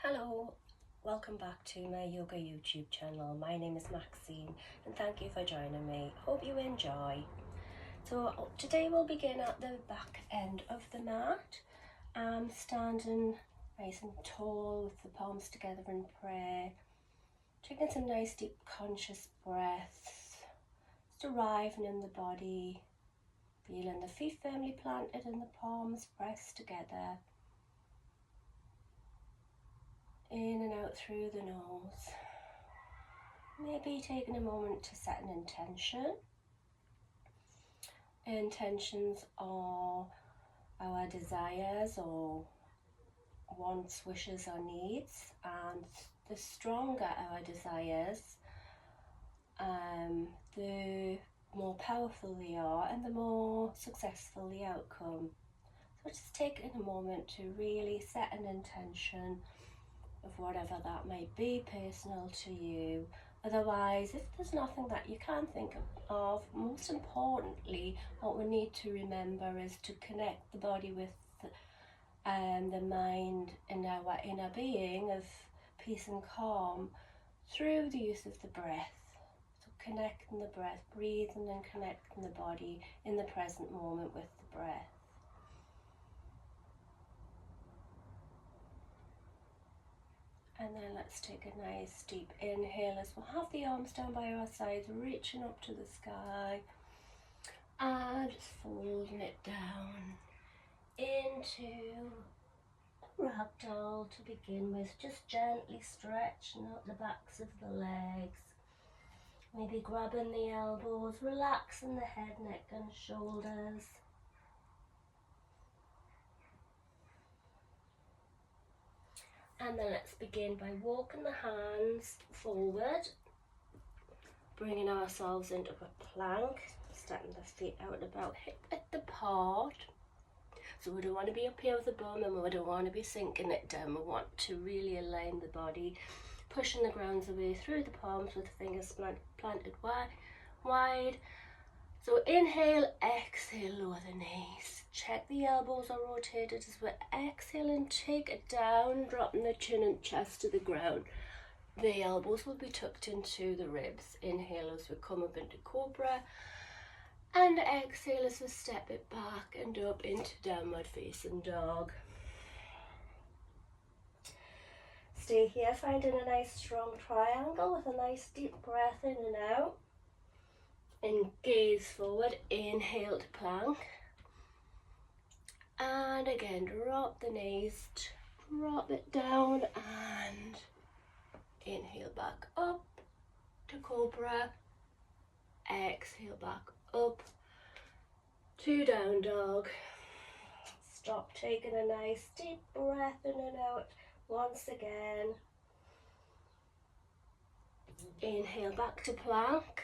Hello, welcome back to my yoga YouTube channel. My name is Maxine and thank you for joining me. Hope you enjoy. So today we'll begin at the back end of the mat. Standing nice and tall with the palms together in prayer. Taking some nice deep conscious breaths. Just arriving in the body. Feeling the feet firmly planted in the palms, pressed together. In and out through the nose. Maybe taking a moment to set an intention. Intentions are our desires or wants, wishes or needs, and the stronger our desires, the more powerful they are and the more successful the outcome. So just taking a moment to really set an intention of whatever that might be, personal to you. Otherwise, if there's nothing that you can think of, most importantly, what we need to remember is to connect the body with the mind and our inner being of peace and calm through the use of the breath. So connecting the breath, breathing and connecting the body in the present moment with the breath. And then let's take a nice deep inhale as we'll have the arms down by our sides, reaching up to the sky. And just folding it down into ragdoll to begin with. Just gently stretching out the backs of the legs. Maybe grabbing the elbows, relaxing the head, neck and shoulders. And then let's begin by walking the hands forward, bringing ourselves into a plank, stepping the feet out about hip width apart. So we don't want to be up here with the bum and we don't want to be sinking it down. We want to really align the body, pushing the ground away through the palms with the fingers planted wide. So inhale, exhale, lower the knees. Check the elbows are rotated as we're exhaling, take it down, dropping the chin and chest to the ground. The elbows will be tucked into the ribs. Inhale as we come up into cobra. And exhale as we step it back and up into downward facing dog. Stay here, finding a nice strong triangle with a nice deep breath in and out. And gaze forward, inhale to plank. And again, drop the knees, drop it down and inhale back up to cobra. Exhale back up to down dog. Stop, taking a nice deep breath in and out once again. Inhale back to plank.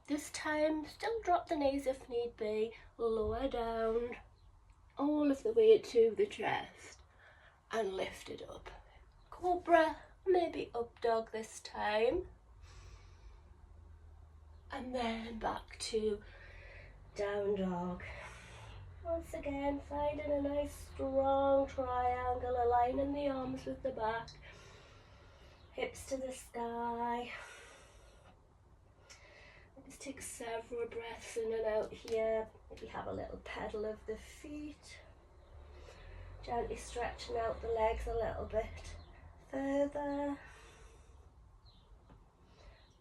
This time, still drop the knees if need be, lower down all of the way to the chest and lift it up. Cobra, maybe up dog this time. And then back to down dog. Once again, finding a nice strong triangle, aligning the arms with the back, hips to the sky. Just take several breaths in and out here. Maybe have a little pedal of the feet. Gently stretching out the legs a little bit further.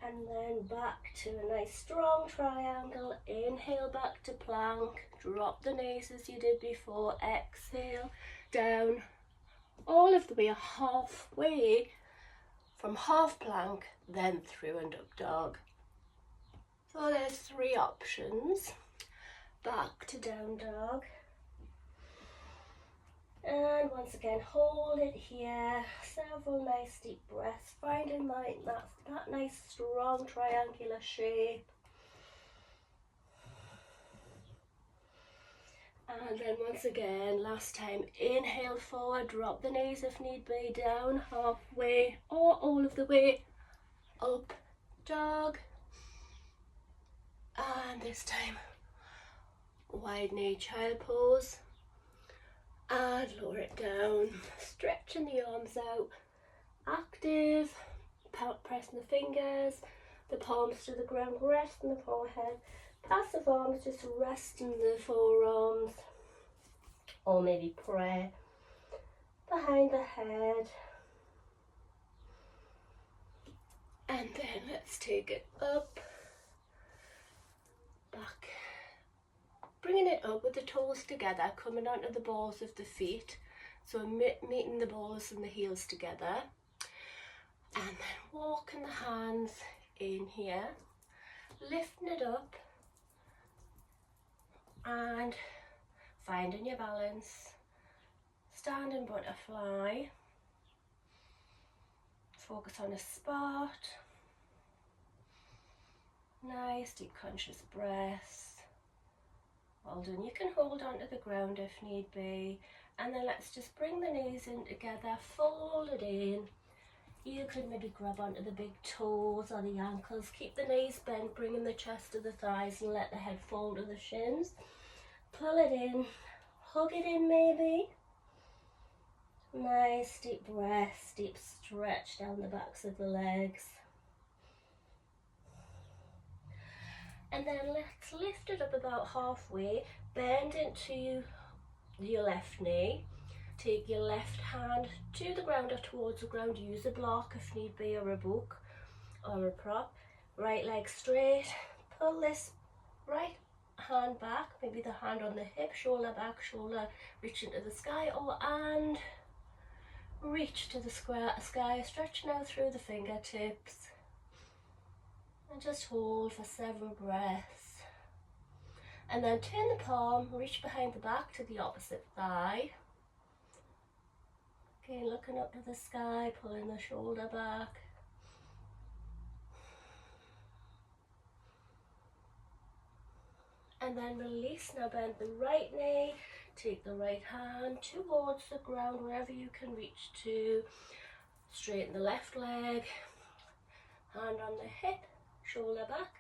And then back to a nice strong triangle. Inhale back to plank. Drop the knees as you did before. Exhale down all of the way halfway from half plank, then through and up dog. So there's three options. Back to down dog. And once again, hold it here. Several nice deep breaths. Finding that nice strong triangular shape. And then once again, last time, inhale forward, drop the knees if need be, down halfway or all of the way up dog. And this time, wide knee child pose. And lower it down, stretching the arms out, active, pressing the fingers, the palms to the ground, resting the forehead. Passive arms, just resting the forearms, or maybe prayer behind the head. And then let's take it up, back, bringing it up with the toes together, coming onto the balls of the feet, so meeting the balls and the heels together, and then walking the hands in here, lifting it up and finding your balance, standing butterfly, focus on a spot, nice deep conscious breaths. Well done. You can hold on to the ground if need be, and then let's just bring the knees in together, fold it in. You could maybe grab onto the big toes or the ankles, keep the knees bent, bringing the chest to the thighs and let the head fall to the shins. Pull it in, hug it in maybe. Nice deep breaths, deep stretch down the backs of the legs. And then let's lift it up about halfway, bend into your left knee. Take your left hand to the ground or towards the ground, use a block if need be, or a book or a prop. Right leg straight, pull this right hand back, maybe the hand on the hip, shoulder back, shoulder reach into the sky, and reach to the sky, stretching out through the fingertips. And just hold for several breaths. And then turn the palm, reach behind the back to the opposite thigh. Again, looking up to the sky, pulling the shoulder back. And then release. Now bend the right knee, take the right hand towards the ground, wherever you can reach to. Straighten the left leg, hand on the hip, shoulder back,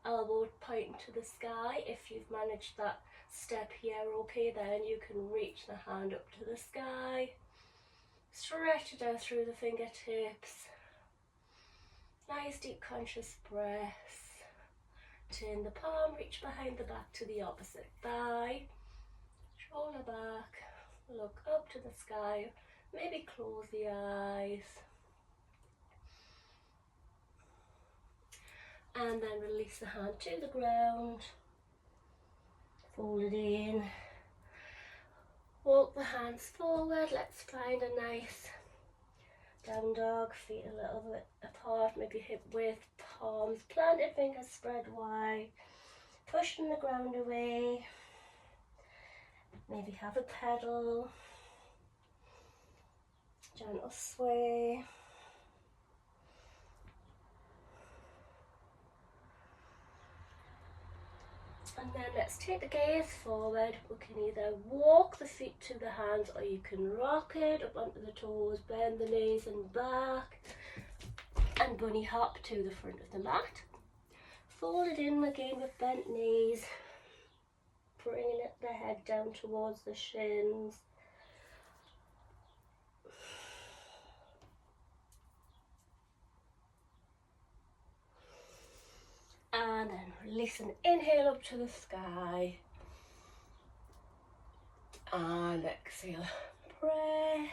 elbow pointing to the sky. If you've managed that step here, okay, then you can reach the hand up to the sky. Stretch it out through the fingertips. Nice deep conscious breaths. Turn the palm, reach behind the back to the opposite thigh. Shoulder back, look up to the sky. Maybe close the eyes. And then release the hand to the ground. Fold it in. Walk the hands forward. Let's find a nice down dog, feet a little bit apart, maybe hip width, palms, planted fingers spread wide, pushing the ground away. Maybe have a pedal, gentle sway. And then let's take the gaze forward. We can either walk the feet to the hands, or you can rock it up onto the toes, bend the knees and back, and bunny hop to the front of the mat. Fold it in again with bent knees, bringing the head down towards the shins. And then release and inhale up to the sky. And exhale, pray.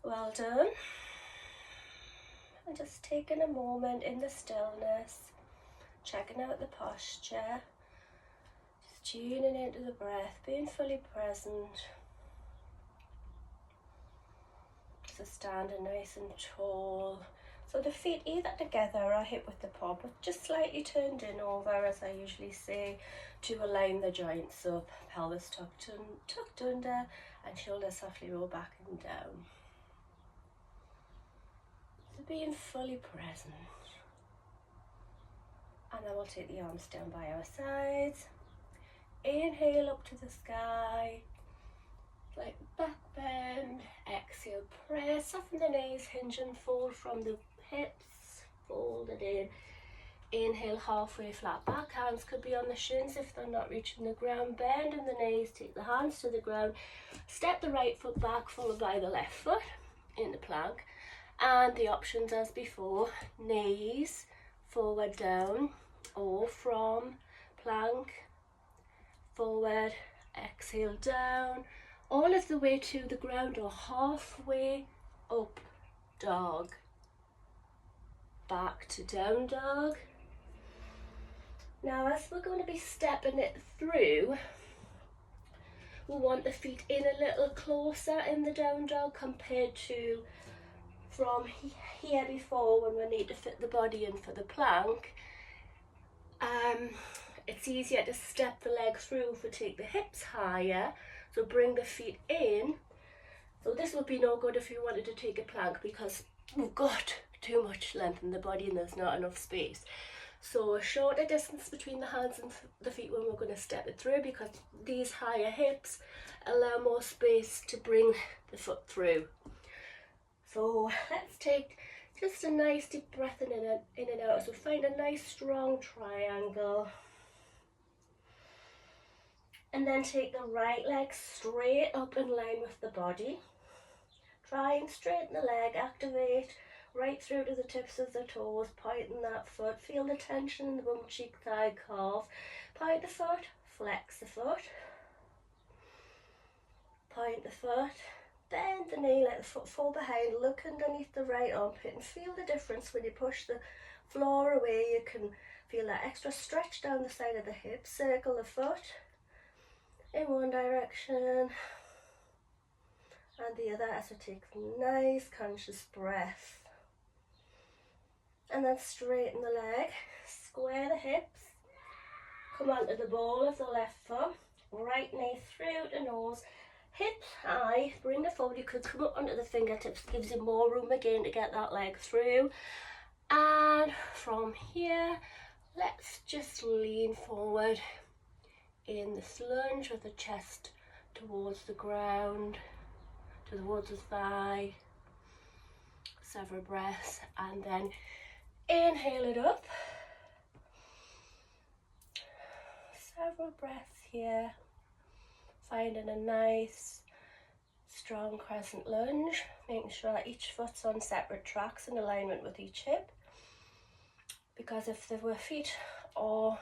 Well done. And just taking a moment in the stillness, checking out the posture, just tuning into the breath, being fully present. So standing nice and tall. So the feet either together or hip width apart, but just slightly turned in over, as I usually say, to align the joints up. Pelvis tucked under, and shoulders softly roll back and down. So being fully present. And then we'll take the arms down by our sides. Inhale up to the sky. Like back bend. Exhale, press. Soften the knees, hinge and fold from the hips. Fold it in. Inhale, halfway flat back. Hands could be on the shins if they're not reaching the ground. Bend in the knees, take the hands to the ground. Step the right foot back, followed by the left foot in the plank. And the options as before, knees, forward, down, or from plank, forward, exhale, down, all of the way to the ground or halfway up dog. Back to down dog. Now as we're going to be stepping it through, we want the feet in a little closer in the down dog compared to from here before when we need to fit the body in for the plank. It's easier to step the leg through if we take the hips higher, so bring the feet in. So this would be no good if you wanted to take a plank because we've got too much length in the body and there's not enough space. So a shorter distance between the hands and the feet when we're going to step it through, because these higher hips allow more space to bring the foot through. So let's take just a nice deep breath in and out. So find a nice strong triangle. And then take the right leg straight up in line with the body. Try and straighten the leg, activate right through to the tips of the toes, pointing that foot. Feel the tension in the bum, cheek, thigh, calf. Point the foot, flex the foot. Point the foot, bend the knee, let the foot fall behind, look underneath the right armpit and feel the difference when you push the floor away. You can feel that extra stretch down the side of the hip. Circle the foot in one direction and the other as we take a nice conscious breath. And then straighten the leg, square the hips, come onto the ball of the left foot, right knee through the nose, hips high, bring it forward. You could come up onto the fingertips, gives you more room again to get that leg through. And from here, let's just lean forward in this lunge with the chest towards the ground, towards the thigh. Several breaths and then inhale it up. Several breaths here. Finding a nice strong crescent lunge, making sure that each foot's on separate tracks in alignment with each hip. Because if the feet are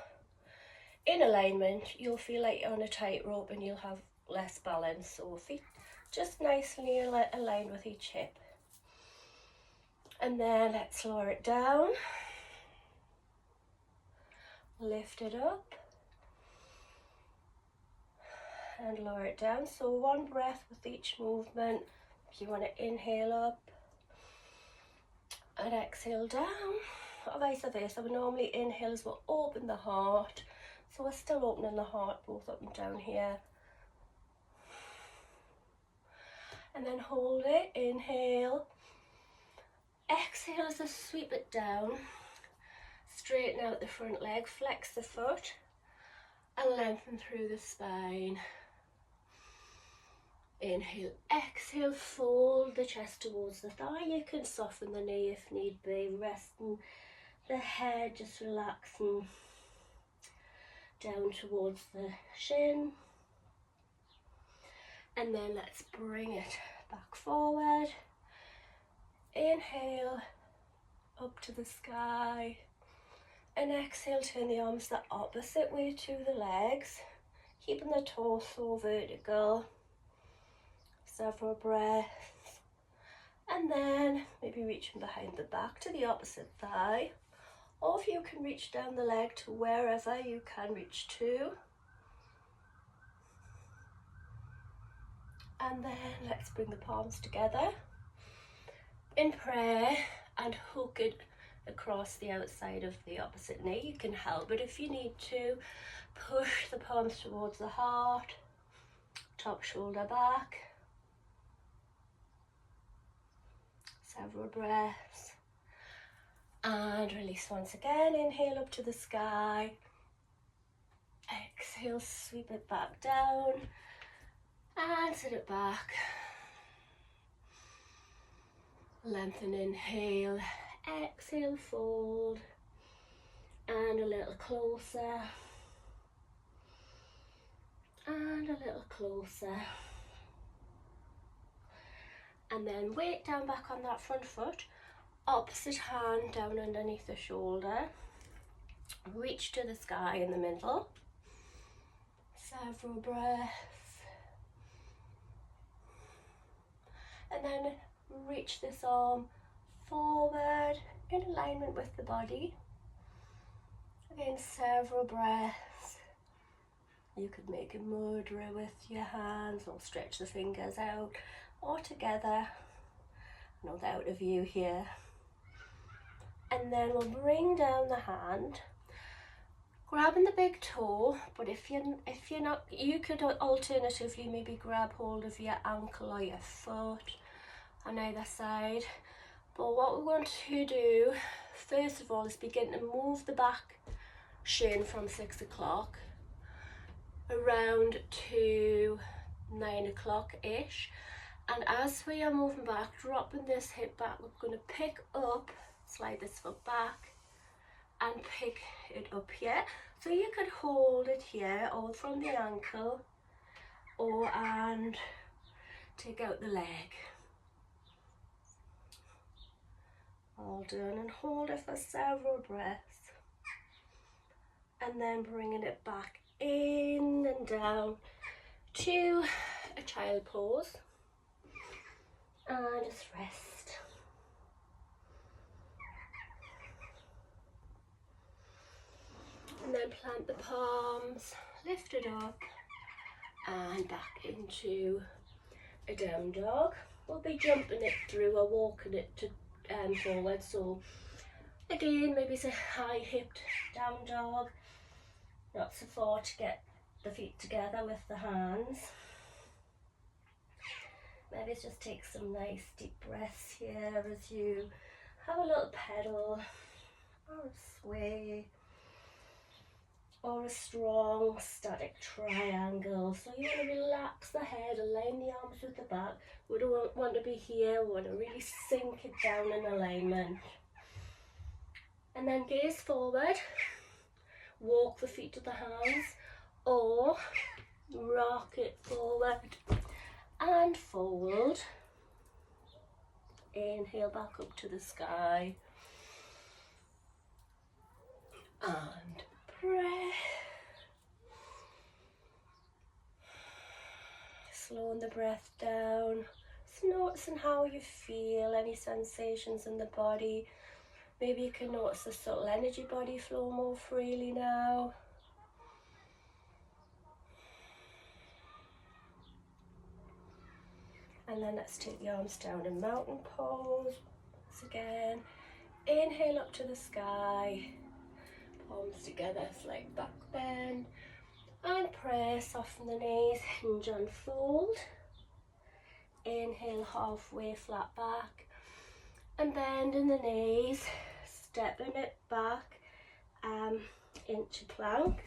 in alignment, you'll feel like you're on a tightrope and you'll have less balance. So feet just nicely aligned with each hip. And then let's lower it down. Lift it up. And lower it down. So one breath with each movement. If you want to inhale up and exhale down, or vice versa. We normally inhale as we'll open the heart. So we're still opening the heart both up and down here. And then hold it, inhale. Exhale as I sweep it down. Straighten out the front leg, flex the foot and lengthen through the spine. Inhale, exhale, fold the chest towards the thigh. You can soften the knee if need be, resting the head, just relaxing down towards the shin. And then let's bring it back forward. Inhale, up to the sky. And exhale, turn the arms the opposite way to the legs, keeping the torso vertical. Several breaths. And then maybe reaching behind the back to the opposite thigh. Or if you can reach down the leg to wherever you can reach to. And then let's bring the palms together in prayer and hook it across the outside of the opposite knee. You can help it if you need to. Push the palms towards the heart, top shoulder back. Several breaths. And release once again. Inhale up to the sky. Exhale, sweep it back down. And sit it back. Lengthen, inhale. Exhale, fold. and a little closer, and a little closer. And then weight down back on that front foot, opposite hand down underneath the shoulder, reach to the sky in the middle, several breaths, and then reach this arm forward in alignment with the body. Again, several breaths. You could make a mudra with your hands or stretch the fingers out or together. Not out of view here. And then we'll bring down the hand, grabbing the big toe, but if you're not, you could alternatively maybe grab hold of your ankle or your foot on either side. But what we want to do first of all is begin to move the back shin from 6 o'clock around to 9 o'clock ish. And as we are moving back, dropping this hip back, we're going to pick up, slide this foot back and pick it up here. So you could hold it here or from the ankle and take out the leg. All done, and hold it for several breaths. And then bringing it back in and down to a child pose. And just rest. And then plant the palms, lift it up and back into a down dog. We'll be jumping it through or walking it to forward. So again, maybe it's a high hipped down dog, not so far to get the feet together with the hands. Maybe just take some nice deep breaths here as you have a little pedal or a sway or a strong static triangle. So you want to relax the head, align the arms with the back. We don't want to be here, we want to really sink it down in alignment. And then gaze forward, walk the feet to the hands or rock it forward and fold. Inhale back up to the sky and breath. Slowing the breath down, just noticing how you feel, any sensations in the body. Maybe you can notice the subtle energy body flow more freely now. And then let's take the arms down in mountain pose. Once again, inhale up to the sky, palms together, slight back bend, and press, soften the knees, hinge and fold. Inhale, halfway flat back, and bending the knees, stepping it back into plank.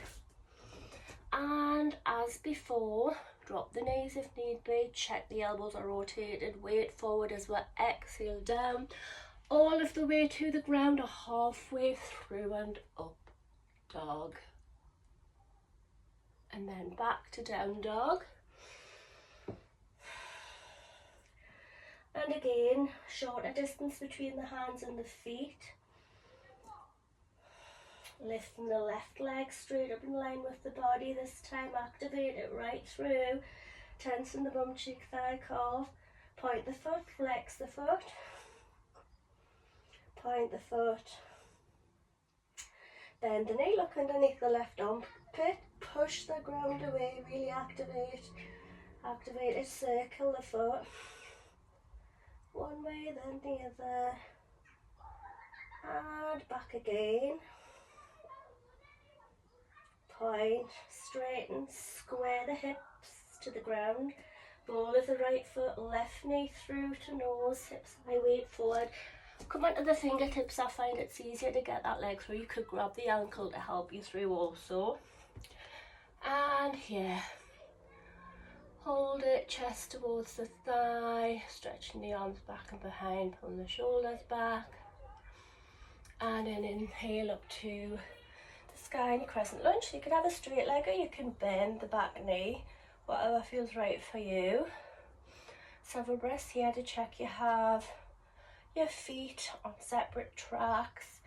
And as before, drop the knees if need be, check the elbows are rotated, weight forward as well, exhale down, all of the way to the ground or halfway through and up dog. And then back to down dog. And again, shorter distance between the hands and the feet. Lifting the left leg straight up in line with the body this time, activate it right through, tension the bum, cheek, thigh, calf, point the foot, flex the foot, point the foot, bend the knee, look underneath the left armpit, push the ground away, really activate it, circle the foot, one way then the other, and back again. Point, straighten, square the hips to the ground, ball of the right foot, left knee through to nose, hips high, weight forward. Come onto the fingertips, I find it's easier to get that leg through. You could grab the ankle to help you through also. And here, hold it, chest towards the thigh, stretching the arms back and behind, pulling the shoulders back. And then inhale up to sky in your crescent lunge. You can have a straight leg or you can bend the back knee, whatever feels right for you. Several breaths here to check you have your feet on separate tracks.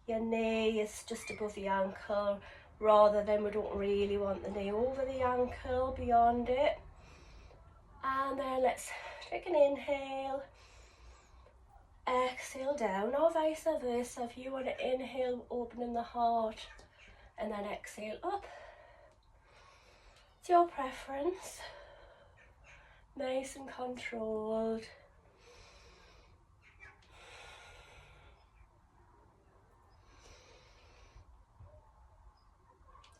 Your knee is just above the ankle, rather than we don't really want the knee over the ankle, beyond it. And then let's take an inhale, exhale down, or vice versa. If you want to inhale, opening the heart, and then exhale up. It's your preference. Nice and controlled.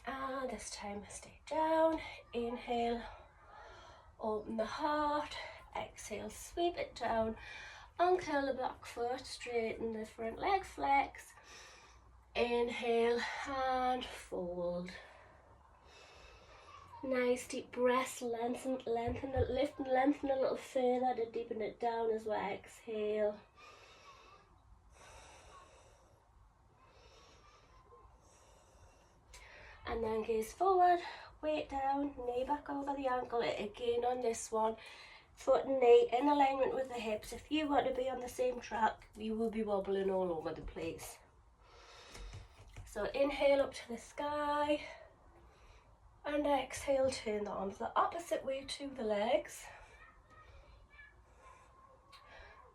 And this time stay down. Inhale, open the heart. Exhale, sweep it down. Uncurl the back foot, straighten the front leg, flex. Inhale and fold. Nice deep breaths, lengthen it, lift and lengthen a little further to deepen it down as we exhale. And then gaze forward, weight down, knee back over the ankle. Again on this one, foot and knee in alignment with the hips. If you want to be on the same track, you will be wobbling all over the place. So inhale up to the sky. And exhale, turn the arms the opposite way to the legs.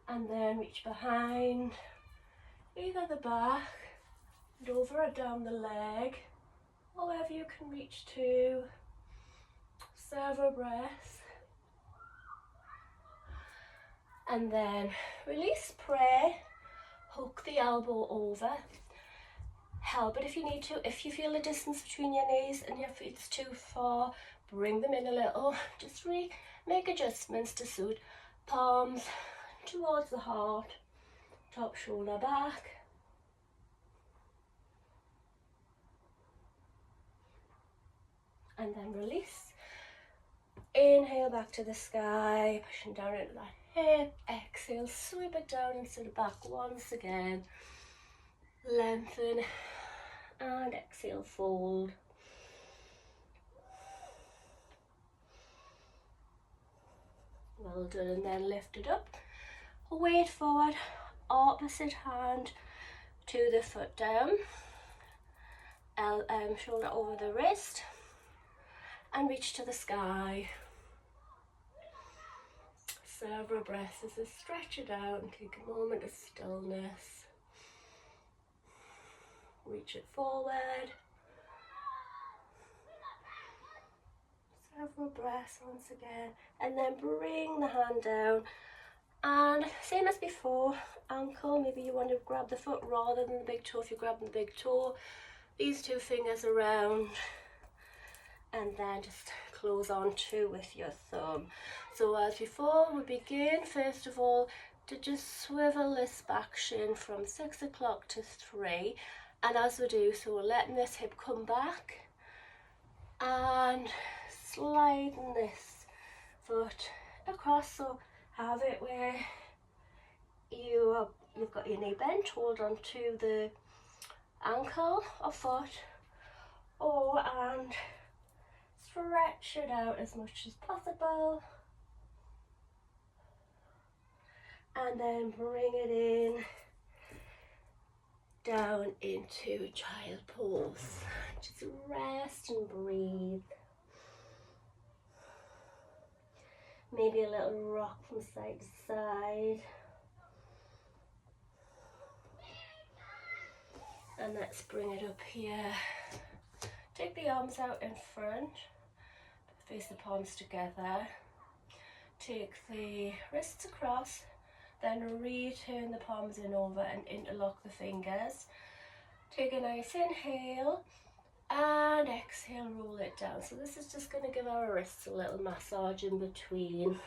And then reach behind, either the back, and over or down the leg, wherever you can reach to. Several breaths. And then release, pray, hook the elbow over. Help it if you need to. If you feel the distance between your knees and your feet is too far, bring them in a little. Just make adjustments to suit. Palms towards the heart, top shoulder back. And then release. Inhale back to the sky, pushing down into that hip. Exhale, sweep it down into the back once again. Lengthen. And exhale, fold. Well done, and then lift it up. Weight forward, opposite hand to the foot down. Shoulder over the wrist. And reach to the sky. Several breaths as I stretch it out and take a moment of stillness. Reach it forward. Several breaths once again. And then bring the hand down. And same as before, ankle, maybe you want to grab the foot rather than the big toe. If you're grabbing the big toe, these two fingers around. And then just close on to with your thumb. So as before, we begin first of all to just swivel this back shin from 6 o'clock to 3. And as we do so, we're letting this hip come back and sliding this foot across. So have it where you've got your knee bent, hold on to the ankle or foot, and stretch it out as much as possible. And then bring it in. Down into child pose. Just rest and breathe. Maybe a little rock from side to side. And let's bring it up here. Take the arms out in front. Face the palms together. Take the wrists across. Then return the palms in over and interlock the fingers. Take a nice inhale and exhale, roll it down. So this is just going to give our wrists a little massage in between.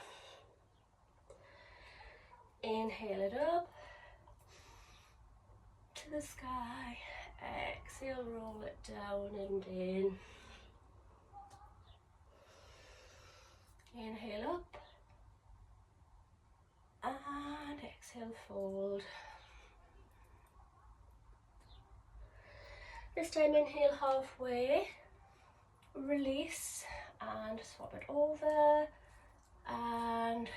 Inhale it up to the sky. Exhale, roll it down and in. Inhale up. And exhale, fold. This time inhale halfway, release and swap it over, and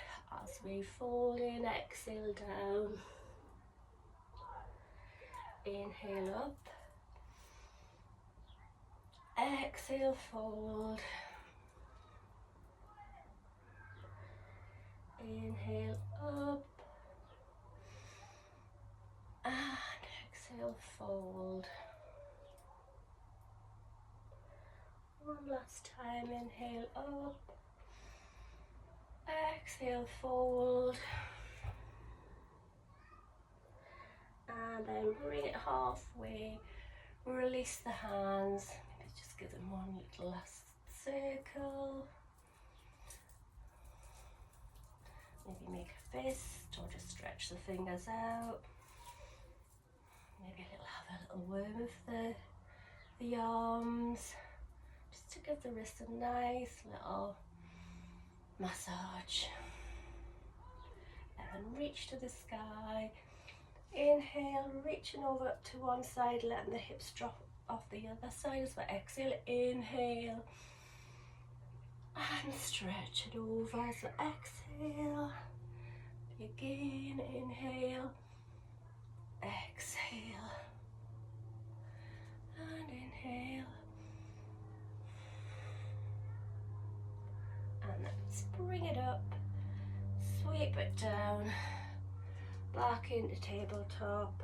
as we fold in, exhale down, inhale up, exhale fold, inhale up, and exhale fold. One last time, inhale up, exhale fold, and then bring it halfway, release the hands, maybe just give them one little last circle, maybe make a fist or just stretch the fingers out, maybe have a little worm of the arms, just to give the wrist a nice little massage. And then reach to the sky, inhale, reaching over up to one side, letting the hips drop off the other side as well. Exhale, inhale, and stretch it over. So exhale, again, inhale, exhale, and inhale, and let's bring it up, sweep it down, back into tabletop,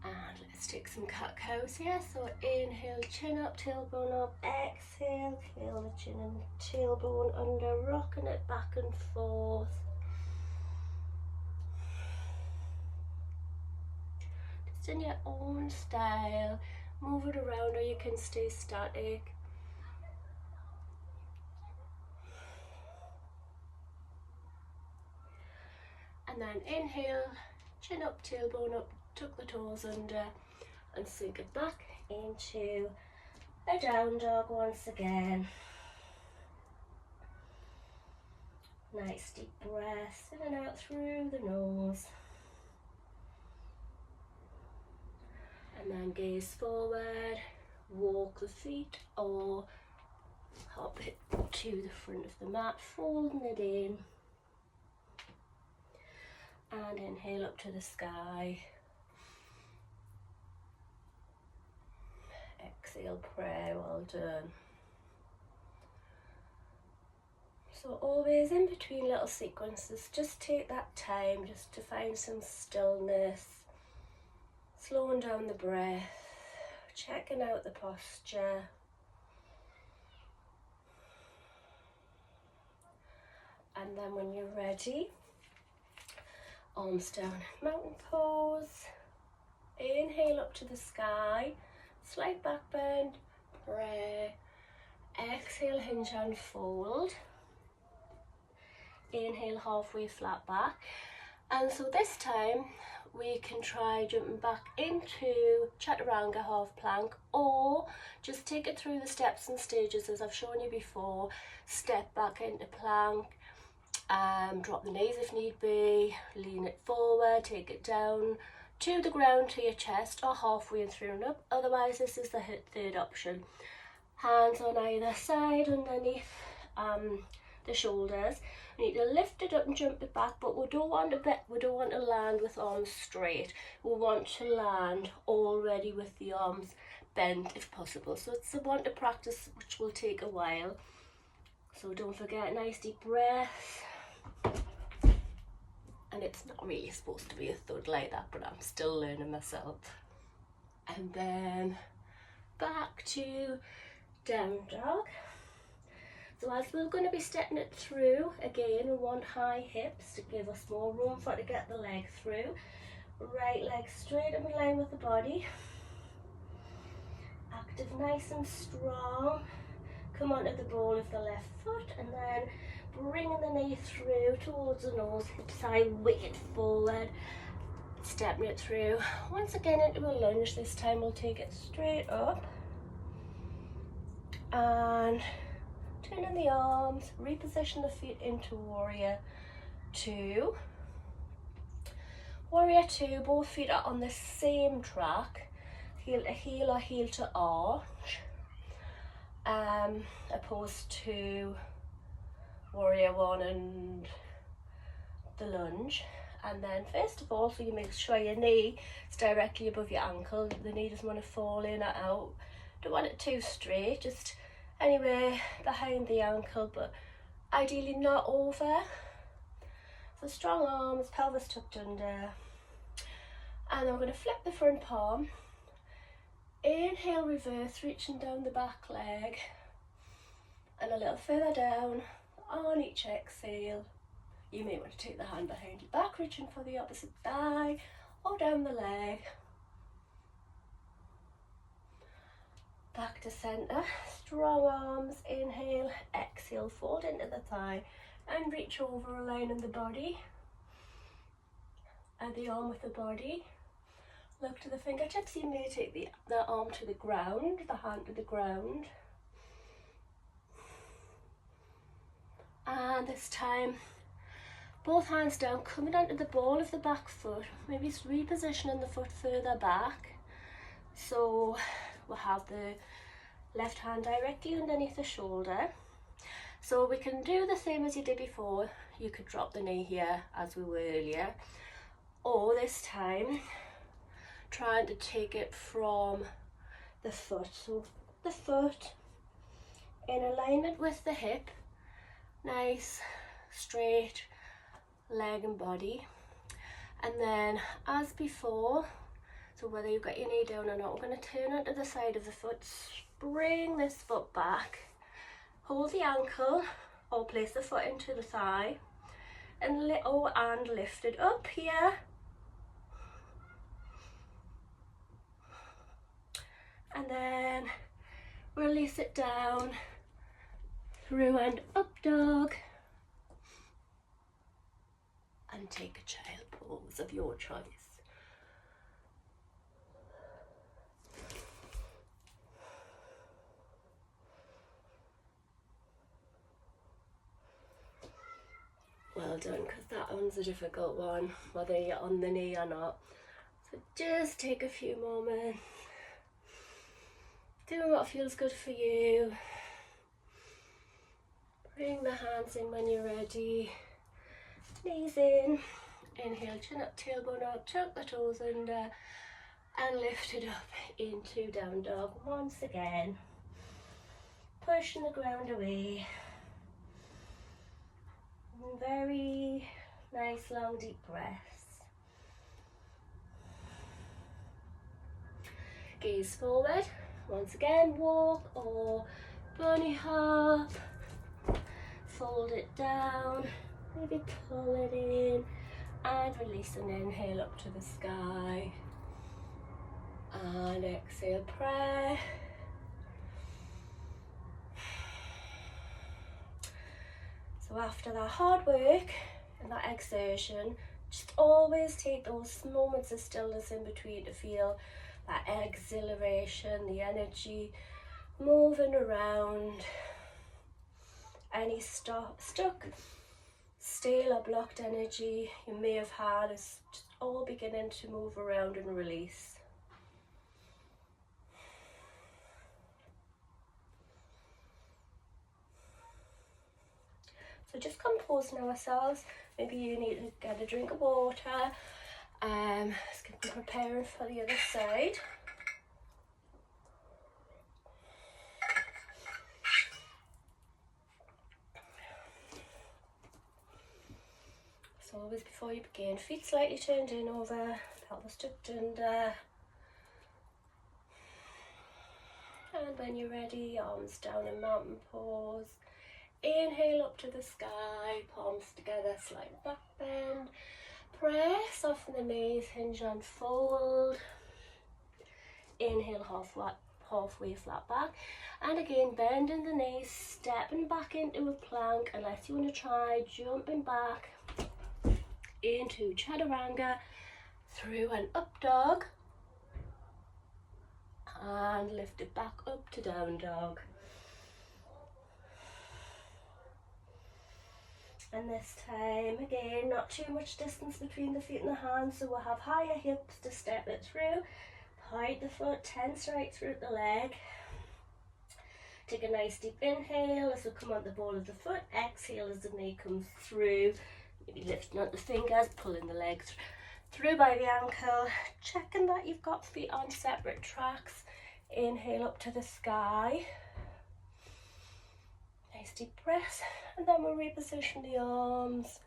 and let's take some cat-cows here. So inhale, chin up, tailbone up, exhale, feel the chin and tailbone under, rocking it back and forth. Just in your own style, move it around or you can stay static. And then inhale, chin up, tailbone up, tuck the toes under and sink it back into a down dog once again. Nice deep breaths in and out through the nose. And then gaze forward, walk the feet or hop it to the front of the mat, folding it in. And inhale up to the sky. Exhale, prayer, well done. So always in between little sequences, just take that time just to find some stillness, slowing down the breath, checking out the posture. And then when you're ready, arms down, mountain pose, inhale up to the sky, slight back bend, prayer, exhale, hinge and fold, inhale, halfway flat back. And so this time we can try jumping back into chaturanga half plank, or just take it through the steps and stages as I've shown you before. Step back into plank, drop the knees if need be, lean it forward, take it down to the ground to your chest or halfway and through and up. Otherwise this is the third option. Hands on either side underneath the shoulders. We need to lift it up and jump it back, but we don't want to land with arms straight. We want to land already with the arms bent if possible. So it's a one to practice which will take a while. So don't forget, nice deep breath. And it's not really supposed to be a thud like that, but I'm still learning myself. And then back to down dog. So as we're going to be stepping it through, again we want high hips to give us more room for it to get the leg through. Right leg straight in line with the body. Active nice and strong. Come onto the ball of the left foot and then bringing the knee through towards the nose, hips high, weight forward, stepping it through. Once again into a lunge, this time we'll take it straight up and turning the arms, reposition the feet into warrior two. Warrior two, both feet are on the same track. heel to heel or heel to arch, opposed to warrior one and the lunge. And then first of all, so you make sure your knee is directly above your ankle. The knee doesn't want to fall in or out. Don't want it too straight, just anywhere behind the ankle, but ideally not over. So strong arms, pelvis tucked under. And then we're going to flip the front palm. Inhale, reverse, reaching down the back leg. And a little further down on each exhale. You may want to take the hand behind your back, reaching for the opposite thigh or down the leg. Back to centre, strong arms, inhale, exhale, fold into the thigh and reach over, aligning the body and the arm with the body. Look to the fingertips, you may take the arm to the ground, the hand to the ground. And this time, both hands down, coming onto the ball of the back foot, maybe repositioning the foot further back. So we'll have the left hand directly underneath the shoulder. So we can do the same as you did before. You could drop the knee here as we were earlier. Or this time, trying to take it from the foot. So the foot in alignment with the hip, nice, straight leg and body. And then as before, so whether you've got your knee down or not, we're going to turn onto the side of the foot, bring this foot back, hold the ankle or place the foot into the thigh and lift it up here. And then release it down through and up dog. And take a child pose of your choice. Well done, because that one's a difficult one, whether you're on the knee or not. So just take a few moments, doing what feels good for you. Bring the hands in when you're ready. Knees in, inhale, chin up, tailbone up, tuck the toes under and lift it up into down dog once again. Pushing the ground away. Very nice long deep breaths. Gaze forward. Once again, walk or bunny hop. Fold it down. Maybe pull it in and release and inhale up to the sky. And exhale, prayer. So after that hard work and that exertion, just always take those moments of stillness in between to feel that exhilaration, the energy moving around. Any stuck, stale or blocked energy you may have had is just all beginning to move around and release. So just composing ourselves. Maybe you need to get a drink of water. Let's get preparing for the other side. So always before you begin, feet slightly turned in over, pelvis tucked under. And when you're ready, arms down in mountain pose. Inhale up to the sky, palms together, slight back bend. Press, soften the knees, hinge and fold. Inhale, halfway flat back. And again, bending the knees, stepping back into a plank, unless you want to try jumping back into chaturanga, through and up dog. And lift it back up to down dog. And this time, again, not too much distance between the feet and the hands, so we'll have higher hips to step it through. hide the foot, tense right through the leg. Take a nice deep inhale as we come on the ball of the foot. Exhale as the knee comes through. Maybe lifting up the fingers, pulling the legs through by the ankle. Checking that you've got feet on separate tracks. Inhale up to the sky. Nice deep breath. And then we'll reposition the arms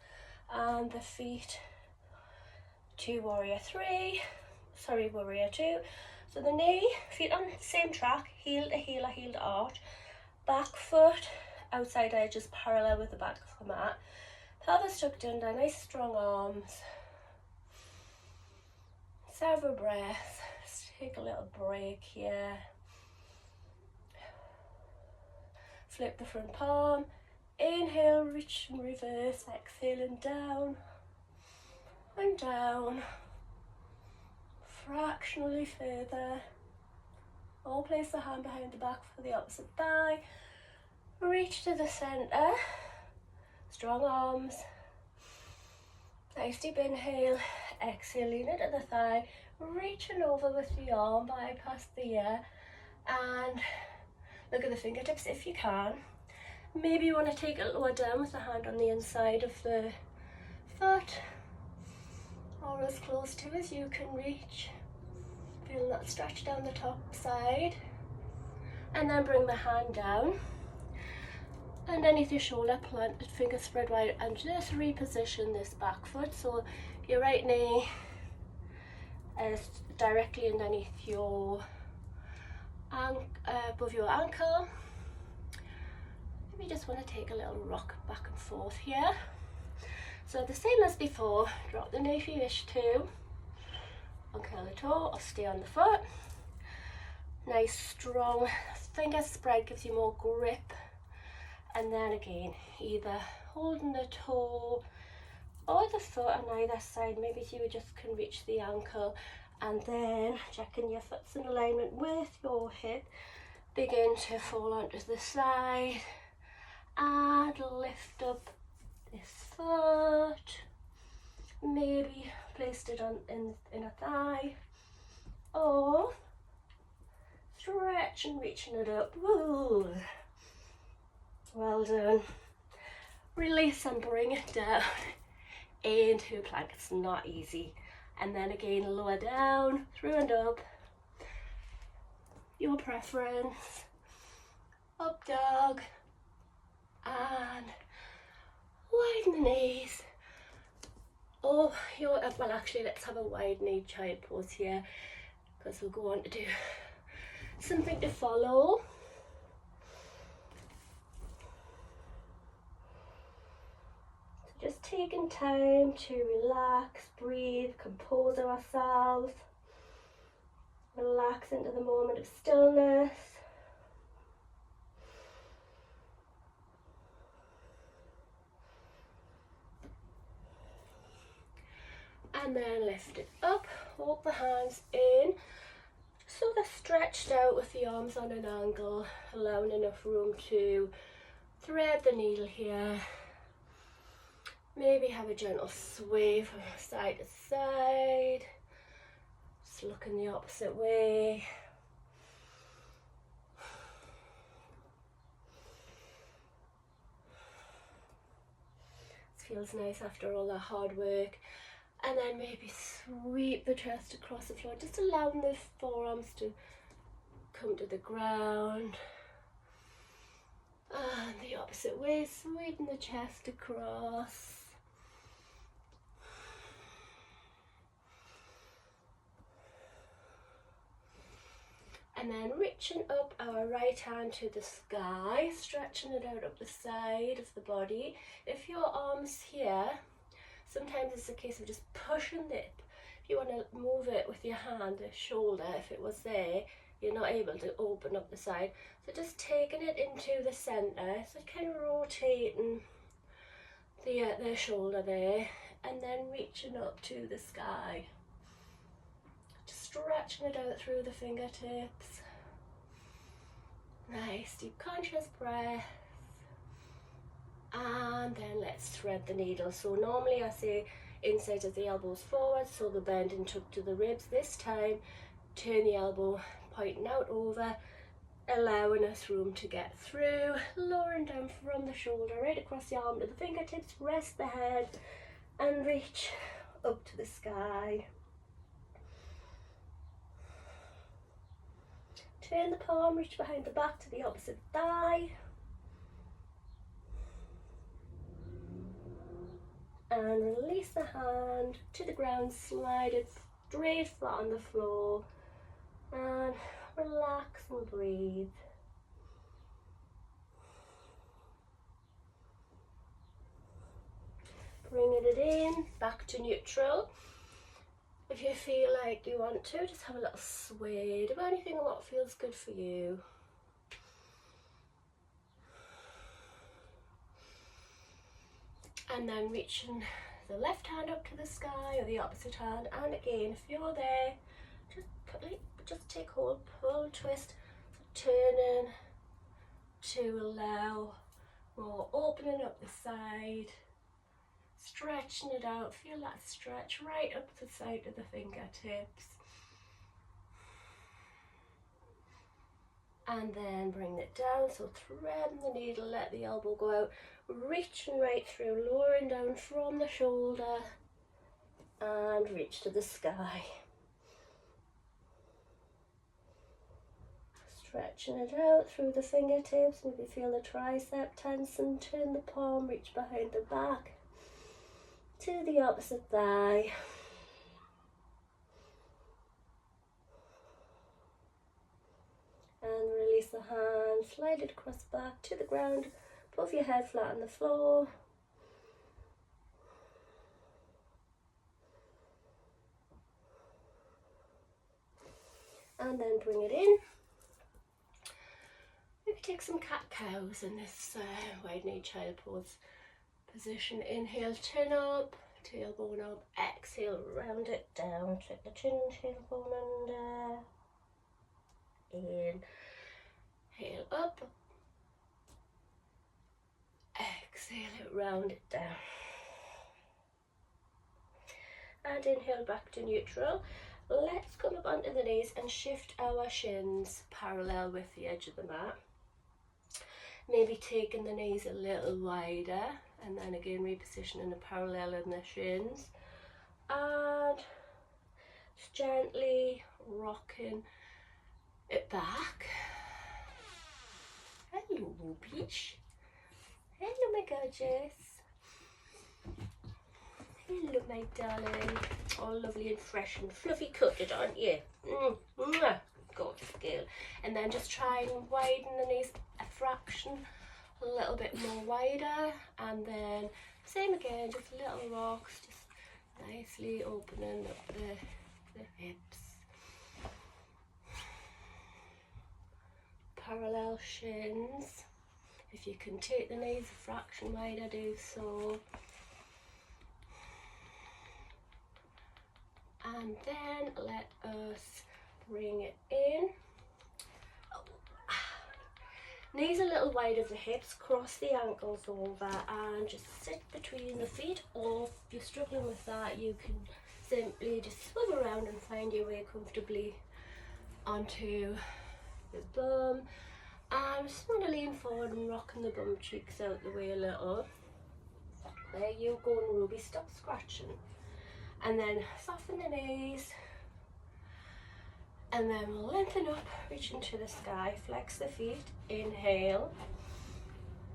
and the feet to warrior two. So the knee, feet on the same track, heel to heel or heel to arch. Back foot, outside edges parallel with the back of the mat. Pelvis tucked under, nice strong arms. Several breaths. Just take a little break here. Flip the front palm. Inhale, reach and reverse. Exhaling down and down. Fractionally further. Or place the hand behind the back for the opposite thigh. Reach to the center. Strong arms. Nice deep inhale. Exhale, lean into the thigh. Reaching over with the arm, bypass the ear. And look at the fingertips if you can. Maybe you want to take it lower down with the hand on the inside of the foot. Or as close to as you can reach. Feel that stretch down the top side. And then bring the hand down. Underneath your shoulder, plant the fingers spread wide and just reposition this back foot. So your right knee is directly underneath your above your ankle. Maybe just want to take a little rock back and forth here. So the same as before, drop the knee if you wish to, uncurl the toe or stay on the foot. Nice strong finger spread gives you more grip. And then again, either holding the toe or the foot on either side. Maybe you just can reach the ankle, and then checking your foot's in alignment with your hip. Begin to fall onto the side and lift up this foot. Maybe placed it on in a thigh, or stretch and reaching it up. Woo. Well done. Release and bring it down into a plank. It's not easy. And then again, lower down, through and up. Your preference. Up dog. And widen the knees. Oh, well actually let's have a wide knee child pose here, because we'll go on to do something to follow. Just taking time to relax, breathe, compose ourselves, relax into the moment of stillness. And then lift it up, hold the hands in, so they're stretched out with the arms on an angle, allowing enough room to thread the needle here. Maybe have a gentle sway from side to side. Just looking the opposite way. This feels nice after all that hard work. And then maybe sweep the chest across the floor, just allowing the forearms to come to the ground. And the opposite way, sweeping the chest across. And then reaching up our right hand to the sky, stretching it out up the side of the body. If your arm's here, sometimes it's a case of just pushing it. If you want to move it with your hand, the shoulder, if it was there, you're not able to open up the side. So just taking it into the centre, so kind of rotating the shoulder there, and then reaching up to the sky. Just stretching it out through the fingertips. Nice deep conscious breath. And then let's thread the needle. So normally I say inside of the elbows forward, so the bend and tuck to the ribs. This time Turn the elbow pointing out over, allowing us room to get through, lowering down from the shoulder right across the arm to the fingertips, rest the head and reach up to the sky. Turn the palm, reach behind the back to the opposite thigh. And release the hand to the ground, slide it straight flat on the floor. And relax and breathe. Bringing it in, back to neutral. If you feel like you want to, just have a little sway. Do anything what feels good for you. And then reaching the left hand up to the sky or the opposite hand. And again, if you're there, just take hold, pull, twist, turning to allow more opening up the side. Stretching it out, feel that stretch right up the side of the fingertips. And then bring it down, so threading the needle, let the elbow go out, reaching right through, lowering down from the shoulder and reach to the sky. Stretching it out through the fingertips, maybe feel the tricep tense and turn the palm, reach behind the back to the opposite thigh. And release the hand, slide it across back to the ground, above your head, flat on the floor. And then bring it in. Maybe take some cat-cows in this wide knee child pose position. Inhale, chin up, tailbone up. Exhale, round it down. Check the chin, tailbone under. Inhale up. Exhale it, round it down. And inhale back to neutral. Let's come up onto the knees and shift our shins parallel with the edge of the mat. Maybe taking the knees a little wider and then again repositioning the parallel in the shins. And just gently rocking it back. Hello, Rubish. Hello, my gorgeous. Hello, my darling. All lovely and fresh and fluffy coated, aren't you? Gorgeous girl. And then just try and widen the knees a fraction, a little bit more wider. And then same again, just little rocks, just nicely opening up the hips. Parallel shins. If you can take the knees a fraction wider, do so. And then let us bring it in. Knees a little wide of the hips, cross the ankles over and just sit between the feet, or if you're struggling with that, you can simply just swim around and find your way comfortably onto the bum. And just want to lean forward and rocking the bum cheeks out the way a little. There you go, Ruby, stop scratching. And then soften the knees. And then we'll lengthen up, reach into the sky, flex the feet, inhale.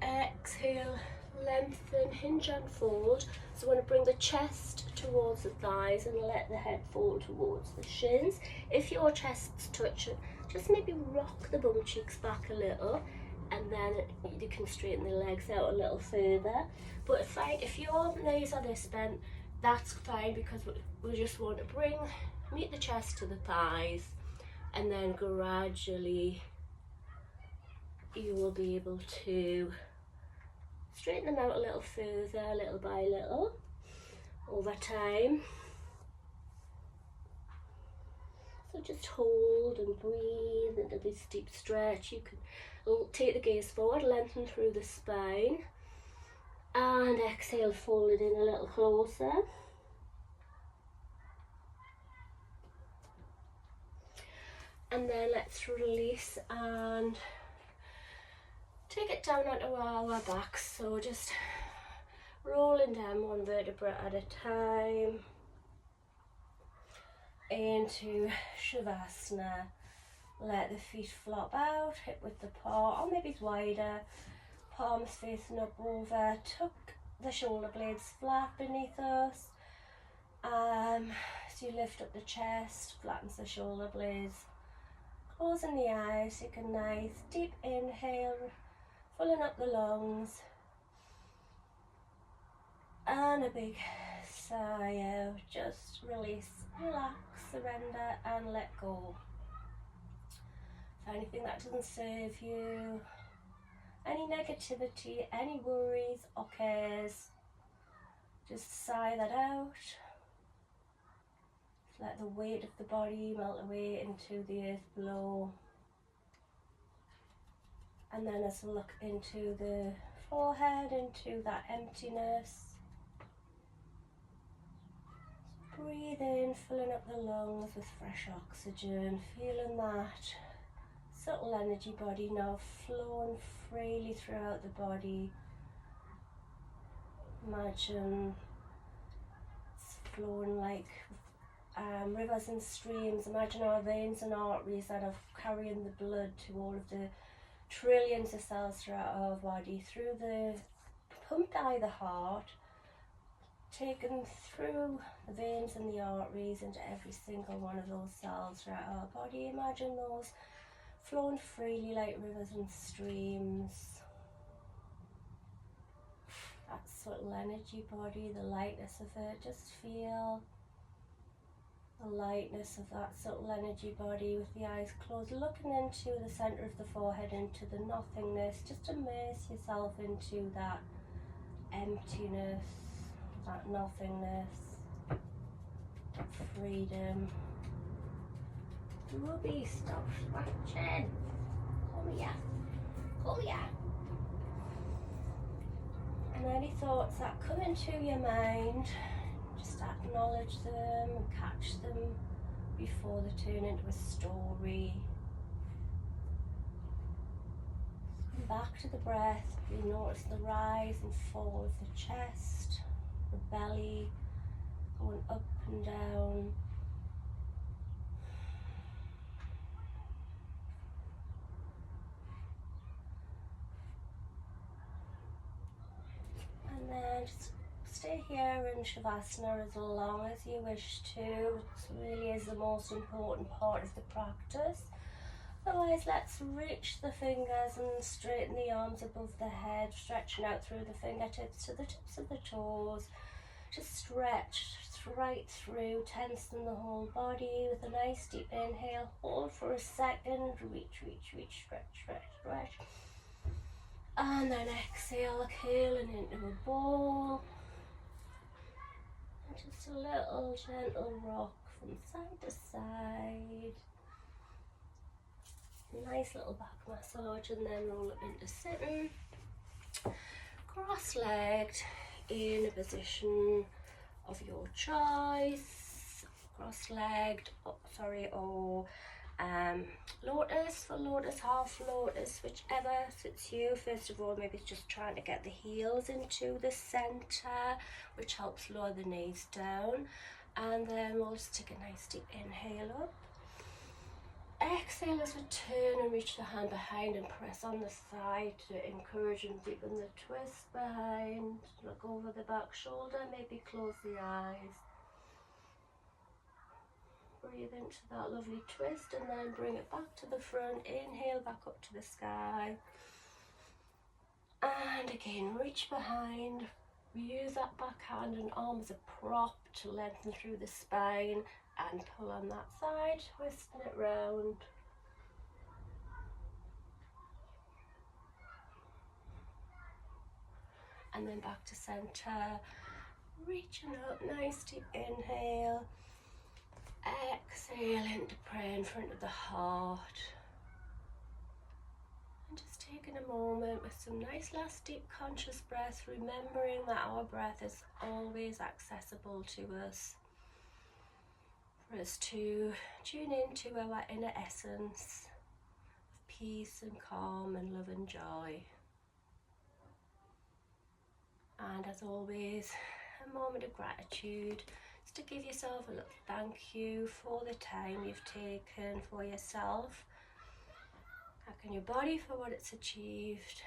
Exhale, lengthen, hinge and fold. So we want to bring the chest towards the thighs and let the head fall towards the shins. If your chest's touching, just maybe rock the bum cheeks back a little, and then you can straighten the legs out a little further. But if your knees are this bent, that's fine, because we just want to meet the chest to the thighs, and then gradually you will be able to straighten them out a little further, little by little, over time. So just hold and breathe into this deep stretch. You can take the gaze forward, lengthen through the spine, and exhale, fold it in a little closer. And then let's release and take it down onto our backs. So just rolling down one vertebra at a time into Savasana. Let the feet flop out, hip width apart, or maybe it's wider. Palms facing up over. Tuck the shoulder blades flat beneath us. So you lift up the chest, flattens the shoulder blades. Closing the eyes, take a nice deep inhale, filling up the lungs. And a big sigh out. Just release, relax, surrender and let go. If anything that doesn't serve you, any negativity, any worries or cares, just sigh that out. Let the weight of the body melt away into the earth below. And then as we look into the forehead, into that emptiness, breathe in, filling up the lungs with fresh oxygen, feeling that subtle energy body now flowing freely throughout the body. Imagine it's flowing like rivers and streams. Imagine our veins and arteries that are carrying the blood to all of the trillions of cells throughout our body, through the pumped by the heart, taken through the veins and the arteries into every single one of those cells throughout our body. Imagine those flowing freely like rivers and streams. That subtle energy body, the lightness of it, just feel the lightness of that subtle energy body with the eyes closed, looking into the center of the forehead, into the nothingness. Just immerse yourself into that emptiness, that nothingness, that freedom. Ruby, stop scratching. Come here. Come here. And any thoughts that come into your mind, just acknowledge them and catch them before they turn into a story. Come back to the breath. You notice the rise and fall of the chest, the belly going up and down. And then just stay here in Savasana as long as you wish to. It really is the most important part of the practice. Otherwise, let's reach the fingers and straighten the arms above the head, stretching out through the fingertips to the tips of the toes. Just stretch right through, tensing the whole body with a nice deep inhale. Hold for a second, reach, reach, reach, stretch, stretch, stretch. And then exhale, curling into a ball. And just a little gentle rock from side to side. Nice little back massage, and then roll up into sitting. Cross-legged in a position of your choice. Cross-legged, or lotus for lotus, half lotus, whichever suits you. First of all, maybe it's just trying to get the heels into the center, which helps lower the knees down. And then we'll just take a nice deep inhale up. Exhale as we turn and reach the hand behind and press on the thigh to encourage and deepen the twist behind. Look over the back shoulder, maybe close the eyes. Breathe into that lovely twist and then bring it back to the front. Inhale back up to the sky. And again, reach behind. Use that back hand and arm as a prop to lengthen through the spine. And pull on that side, twisting it round. And then back to center. Reaching up, nice deep inhale. Exhale into prayer in front of the heart. And just taking a moment with some nice last deep conscious breaths, remembering that our breath is always accessible to us. for us to tune into our inner essence of peace and calm and love and joy. And as always, a moment of gratitude, just to give yourself a little thank you for the time you've taken for yourself, thanking your body for what it's achieved,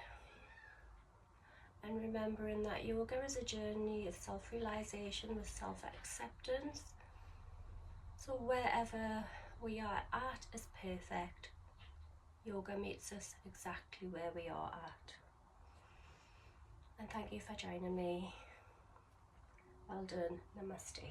and remembering that yoga is a journey of self-realization with self-acceptance. So wherever we are at is perfect. Yoga meets us exactly where we are at. And thank you for joining me. Well done. Namaste.